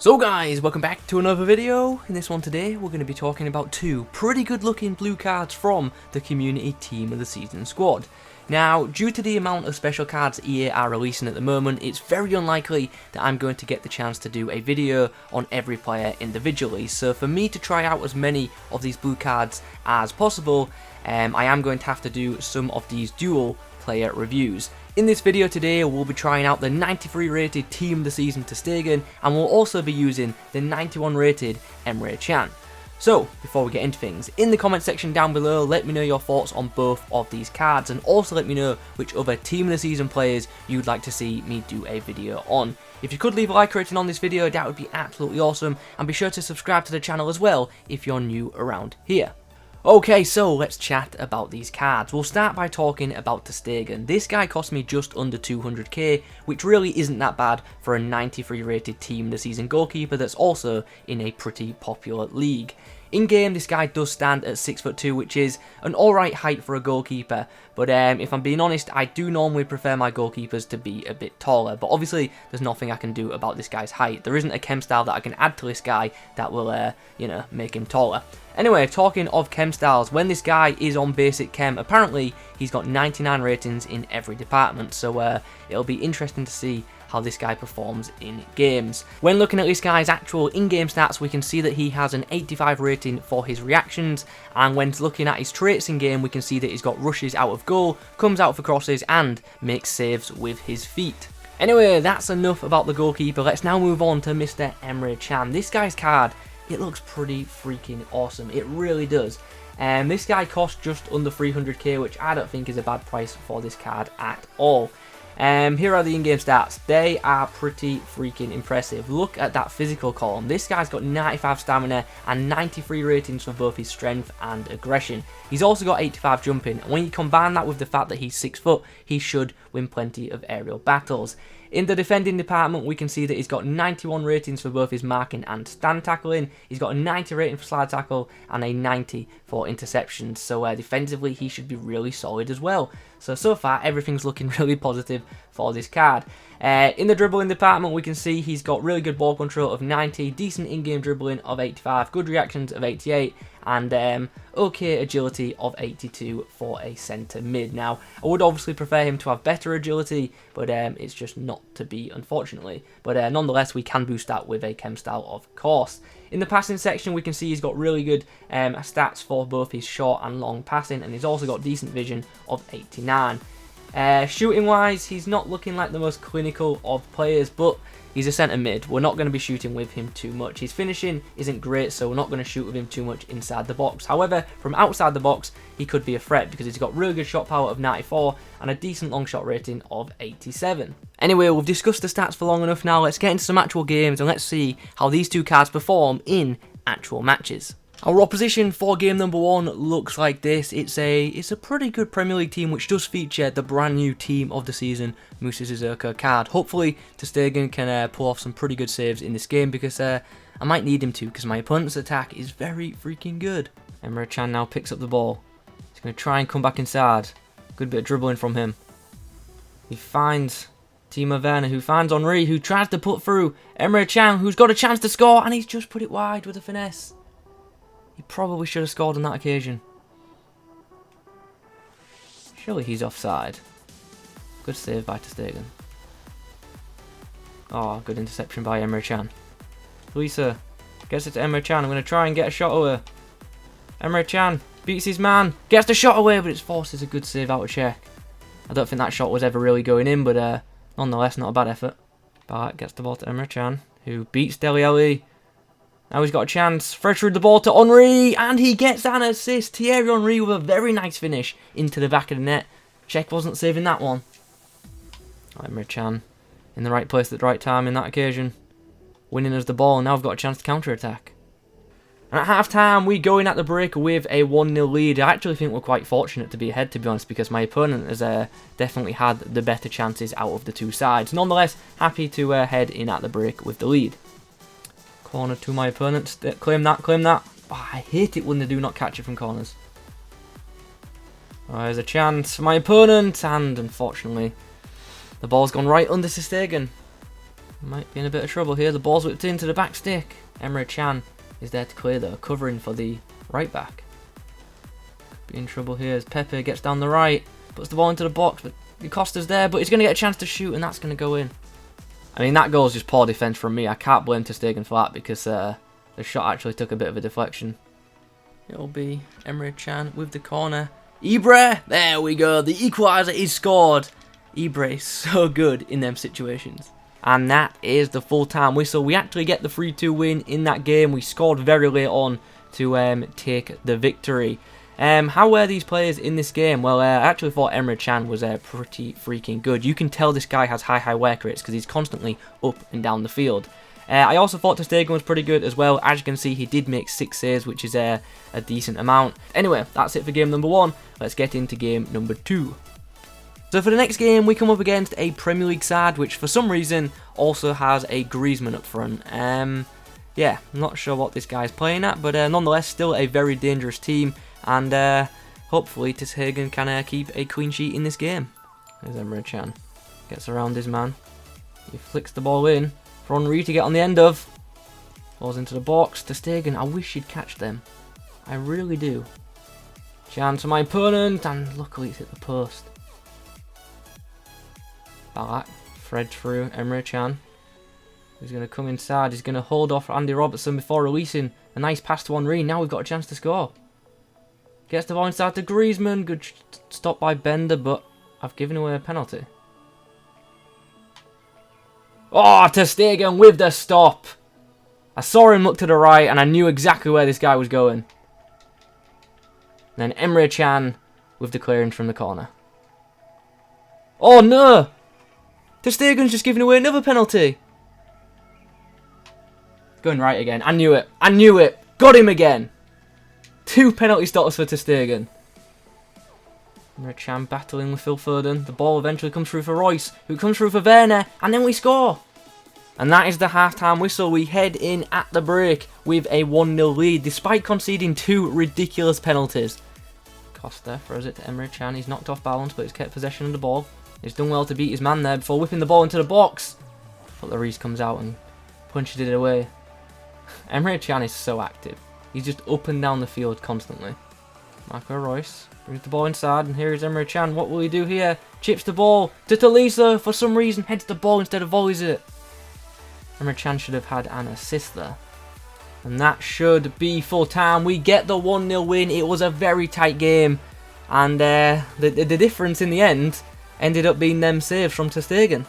So guys, welcome back to another video. In this one today, we're going to be talking about two pretty good looking blue cards from the Community Team of the Season squad. Now, due to the amount of special cards EA are releasing at the moment, it's very unlikely that I'm going to get the chance to do a video on every player individually. So for me to try out as many of these blue cards as possible, I am going to have to do some of these dual player reviews. In this video today, we'll be trying out the 93 rated Team of the Season Ter Stegen, and we'll also be using the 91 rated Emre Can. So, before we get into things, in the comment section down below, let me know your thoughts on both of these cards, and also let me know which other Team of the Season players you'd like to see me do a video on. If you could leave a like rating on this video, that would be absolutely awesome, and be sure to subscribe to the channel as well if you're new around here. Okay, so let's chat about these cards. We'll start by talking about Ter Stegen. This guy cost me just under 200k, which really isn't that bad for a 93 rated Team of the Season goalkeeper that's also in a pretty popular league. In game, this guy does stand at 6'2", which is an alright height for a goalkeeper, but if I'm being honest, I do normally prefer my goalkeepers to be a bit taller, but obviously there's nothing I can do about this guy's height. There isn't a chem style that I can add to this guy that will, make him taller. Anyway, talking of chem styles, when this guy is on basic chem, apparently he's got 99 ratings in every department, so it'll be interesting to see how this guy performs in games. When looking at this guy's actual in-game stats, we can see that he has an 85 rating for his reactions, and when looking at his traits in game, we can see that he's got rushes out of goal, comes out for crosses, and makes saves with his feet. Anyway, that's enough about the goalkeeper. Let's now move on to Mr. Emre Can. This guy's card, it looks pretty freaking awesome. It really does. This guy costs just under 300k, which I don't think is a bad price for this card at all. Here are the in-game stats. They are pretty freaking impressive. Look at that physical column. This guy's got 95 stamina and 93 ratings for both his strength and aggression. He's also got 85 jumping, and when you combine that with the fact that he's 6 foot, he should win plenty of aerial battles. In the defending department, we can see that he's got 91 ratings for both his marking and stand tackling. He's got a 90 rating for slide tackle and a 90 for interceptions. So defensively, he should be really solid as well. So far, everything's looking really positive for this card. In the dribbling department, we can see he's got really good ball control of 90, decent in-game dribbling of 85, good reactions of 88, and okay agility of 82 for a centre mid. Now, I would obviously prefer him to have better agility, but it's just not to be, unfortunately. But nonetheless, we can boost that with a chem style, of course. In the passing section, we can see he's got really good stats for both his short and long passing, and he's also got decent vision of 89. Shooting wise, he's not looking like the most clinical of players, but he's a centre mid. We're not going to be shooting with him too much. His finishing isn't great, so we're not going to shoot with him too much inside the box. However, from outside the box, he could be a threat because he's got really good shot power of 94 and a decent long shot rating of 87. Anyway, we've discussed the stats for long enough now. Let's get into some actual games and let's see how these two cards perform in actual matches. Our opposition for game number 1 looks like this. It's a pretty good Premier League team which does feature the brand new Team of the Season Sissoko card. Hopefully Ter Stegen can pull off some pretty good saves in this game because I might need him to, because my opponent's attack is very freaking good. Emre Can now picks up the ball. He's going to try and come back inside. Good bit of dribbling from him. He finds Timo Werner, who finds Henry, who tries to put through Emre Can, who's got a chance to score, and he's just put it wide with a finesse. He probably should have scored on that occasion. Surely he's offside. Good save by Ter Stegen. Oh, good interception by Emre Can. Lisa gets it to Emre Can. I'm going to try and get a shot away. Emre Can beats his man. Gets the shot away, but it forces a good save out of check. I don't think that shot was ever really going in, but nonetheless, not a bad effort. Bart gets the ball to Emre Can, who beats Dele Alli. Now he's got a chance. Fresh through the ball to Henry, and he gets an assist. Thierry Henry with a very nice finish into the back of the net. Czech wasn't saving that one. Emre Can in the right place at the right time in that occasion. Winning us the ball, and now we've got a chance to counter-attack. And at half-time, we go in at the break with a 1-0 lead. I actually think we're quite fortunate to be ahead, to be honest, because my opponent has definitely had the better chances out of the two sides. Nonetheless, happy to head in at the break with the lead. Corner to my opponent. Claim that, claim that. Oh, I hate it when they do not catch it from corners. Oh, there's a chance for my opponent, and unfortunately, the ball's gone right under Ter Stegen. Might be in a bit of trouble here. The ball's whipped into the back stick. Emre Can is there to clear though, covering for the right back. Could be in trouble here as Pepe gets down the right, puts the ball into the box, but Costa's there, but he's going to get a chance to shoot, and that's going to go in. I mean, that goal is just poor defence from me. I can't blame Ter Stegen for that because the shot actually took a bit of a deflection. It'll be Emre Can with the corner. Ibra! There we go. The equaliser is scored. Ibra is so good in them situations. And that is the full-time whistle. We actually get the 3-2 win in that game. We scored very late on to take the victory. How were these players in this game? Well, I actually thought Emre Can was pretty freaking good. You can tell this guy has high work rates because he's constantly up and down the field. I also thought Ter Stegen was pretty good as well. As you can see, he did make 6 saves, which is a decent amount. Anyway, that's it for game number 1. Let's get into game number 2. So for the next game, we come up against a Premier League side, which for some reason also has a Griezmann up front. Yeah, I'm not sure what this guy's playing at, but nonetheless, still a very dangerous team. And hopefully Ter Stegen can keep a clean sheet in this game. There's Emre Can. Gets around his man. He flicks the ball in for Henry to get on the end of. Falls into the box. Ter Stegen, I wish he'd catch them. I really do. Chance for my opponent, and luckily it's hit the post. Balak, thread through Emre Can. He's going to come inside. He's going to hold off Andy Robertson before releasing a nice pass to Henry. Now we've got a chance to score. Gets the ball inside to Griezmann. Good stop by Bender, but I've given away a penalty. Oh, Ter Stegen with the stop. I saw him look to the right, and I knew exactly where this guy was going. And then Emre Can with the clearance from the corner. Oh, no! Ter Stegen's just giving away another penalty. Going right again. I knew it. I knew it. Got him again. 2 penalty stops for Ter Stegen. Emre Can battling with Phil Foden. The ball eventually comes through for Royce, who comes through for Werner, and then we score. And that is the half-time whistle. We head in at the break with a 1-0 lead, despite conceding 2 ridiculous penalties. Costa throws it to Emre Can. He's knocked off balance, but he's kept possession of the ball. He's done well to beat his man there before whipping the ball into the box. But Lloris comes out and punches it away. Emre Can is so active. He's just up and down the field constantly. Marco Reus brings the ball inside, and here is Emre Can. What will he do here? Chips the ball to Tolisso. For some reason, heads the ball instead of volleys it. Emre Can should have had an assist there. And that should be full time. We get the 1-0 win. It was a very tight game. And the difference in the end ended up being them saves from Ter Stegen.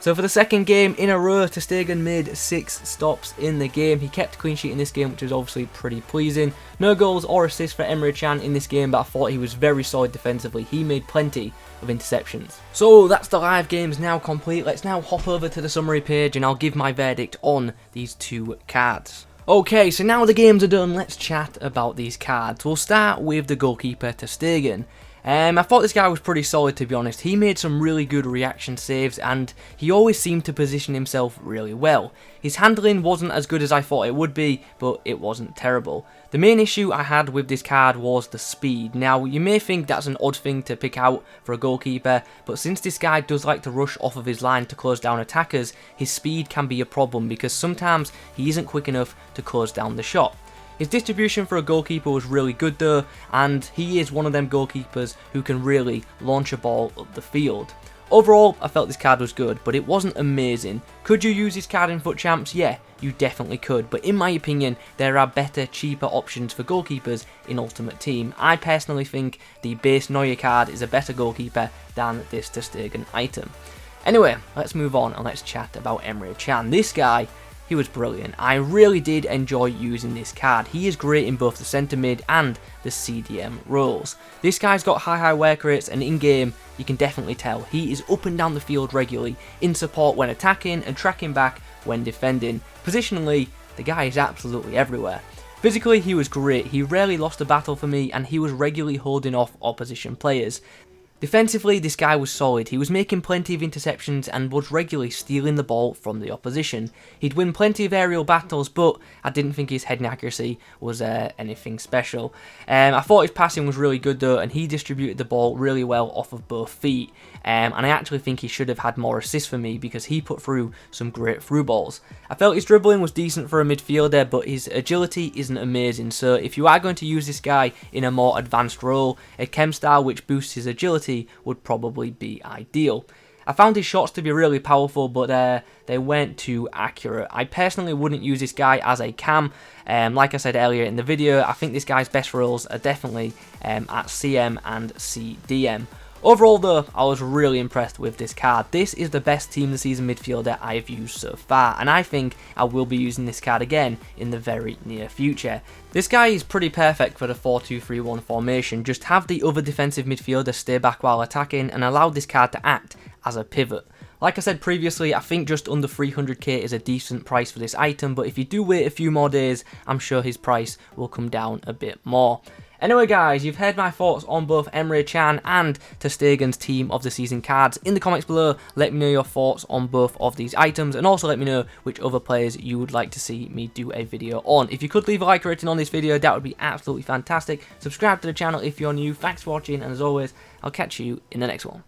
So for the second game in a row, Ter Stegen made 6 stops in the game. He kept a clean sheet in this game, which was obviously pretty pleasing. No goals or assists for Emre Can in this game, but I thought he was very solid defensively. He made plenty of interceptions. So that's the live games now complete. Let's now hop over to the summary page and I'll give my verdict on these 2 cards. Okay, so now the games are done, let's chat about these cards. We'll start with the goalkeeper, Ter Stegen. I thought this guy was pretty solid, to be honest. He made some really good reaction saves and he always seemed to position himself really well. His handling wasn't as good as I thought it would be, but it wasn't terrible. The main issue I had with this card was the speed. Now, you may think that's an odd thing to pick out for a goalkeeper, but since this guy does like to rush off of his line to close down attackers, his speed can be a problem because sometimes he isn't quick enough to close down the shot. His distribution for a goalkeeper was really good though, and he is one of them goalkeepers who can really launch a ball up the field. Overall, I felt this card was good, but it wasn't amazing. Could you use this card in FUT Champs? Yeah, you definitely could, but in my opinion, there are better, cheaper options for goalkeepers in Ultimate Team. I personally think the base Neuer card is a better goalkeeper than this Ter Stegen item. Anyway, let's move on and let's chat about Emre Can. This guy, he was brilliant. I really did enjoy using this card. He is great in both the centre mid and the CDM roles. This guy's got high work rates, and in game you can definitely tell he is up and down the field regularly, in support when attacking and tracking back when defending. Positionally, the guy is absolutely everywhere. Physically, he was great. He rarely lost a battle for me, and he was regularly holding off opposition players. Defensively, this guy was solid. He was making plenty of interceptions and was regularly stealing the ball from the opposition. He'd win plenty of aerial battles, but I didn't think his heading accuracy was anything special. I thought his passing was really good though, and he distributed the ball really well off of both feet. And I actually think he should have had more assists for me because he put through some great through balls. I felt his dribbling was decent for a midfielder, but his agility isn't amazing. So if you are going to use this guy in a more advanced role, a chem style which boosts his agility would probably be ideal. I found his shots to be really powerful, but they weren't too accurate. I personally wouldn't use this guy as a cam. Like I said earlier in the video, I think this guy's best roles are definitely at CM and CDM. Overall though, I was really impressed with this card. This is the best team of the season midfielder I have used so far, and I think I will be using this card again in the very near future. This guy is pretty perfect for the 4-2-3-1 formation. Just have the other defensive midfielder stay back while attacking and allow this card to act as a pivot. Like I said previously, I think just under 300k is a decent price for this item, but if you do wait a few more days, I'm sure his price will come down a bit more. Anyway guys, you've heard my thoughts on both Emre Can and Ter Stegen's team of the season cards. In the comments below, let me know your thoughts on both of these items, and also let me know which other players you would like to see me do a video on. If you could leave a like rating on this video, that would be absolutely fantastic. Subscribe to the channel if you're new. Thanks for watching, and as always, I'll catch you in the next one.